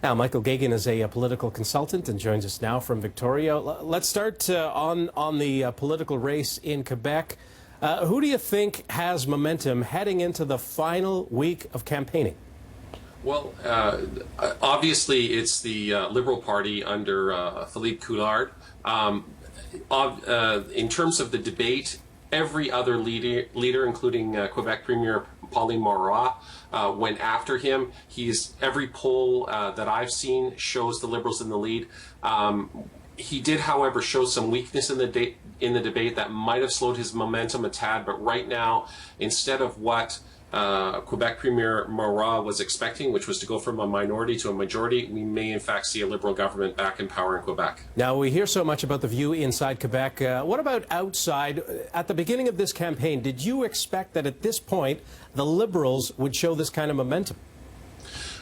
Now, Michael Geoghegan is a political consultant and joins us now from Victoria. Let's start on the political race in Quebec. Who do you think has momentum heading into the final week of campaigning? Well, obviously, it's the Liberal Party under Philippe Couillard. In terms of the debate, every other leader including Quebec Premier Pauline Marois, went after him. Every poll that I've seen shows the Liberals in the lead. He did, however, show some weakness in the debate that might have slowed his momentum a tad. But right now, instead of what Quebec Premier Marois was expecting, which was to go from a minority to a majority, we may in fact see a Liberal government back in power in Quebec. Now, we hear so much about the view inside Quebec. What about outside? At the beginning of this campaign, did you expect that at this point the Liberals would show this kind of momentum?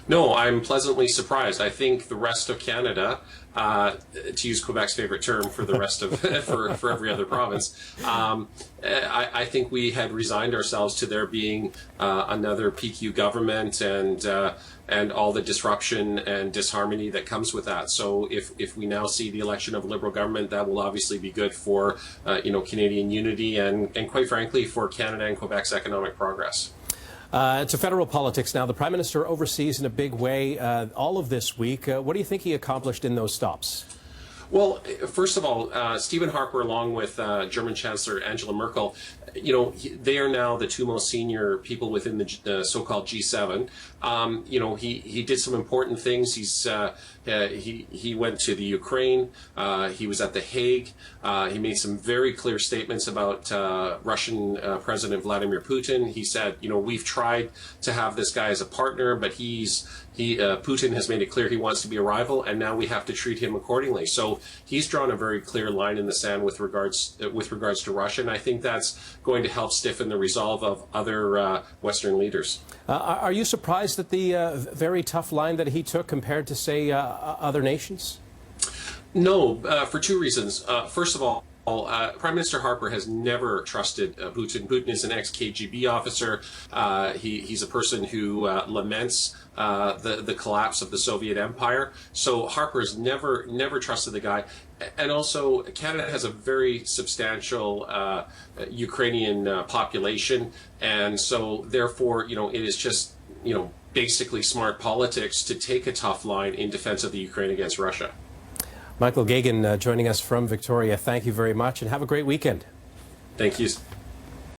No, I'm pleasantly surprised. I think the rest of Canada, to use Quebec's favorite term for the rest of for every other province, I think we had resigned ourselves to there being another PQ government and all the disruption and disharmony that comes with that. So if we now see the election of a Liberal government, that will obviously be good for Canadian unity and quite frankly for Canada and Quebec's economic progress. To federal politics now. The Prime Minister oversees in a big way all of this week. What do you think he accomplished in those stops? Well, first of all, Stephen Harper, along with German Chancellor Angela Merkel, they are now the two most senior people within the so-called G7. He did some important things. He went to the Ukraine. He was at The Hague. He made some very clear statements about Russian President Vladimir Putin. He said, we've tried to have this guy as a partner, but Putin has made it clear he wants to be a rival, and now we have to treat him accordingly. So he's drawn a very clear line in the sand with regards to Russia, and I think that's going to help stiffen the resolve of other Western leaders. Are you surprised at the very tough line that he took compared to, say, other nations? No, for two reasons. First of all, Prime Minister Harper has never trusted Putin. Putin is an ex-KGB officer. He's a person who laments the collapse of the Soviet Empire. So Harper has never trusted the guy. And also, Canada has a very substantial Ukrainian population, and so therefore, it is just basically smart politics to take a tough line in defense of the Ukraine against Russia. Michael Geoghegan joining us from Victoria. Thank you very much and have a great weekend. Thank you.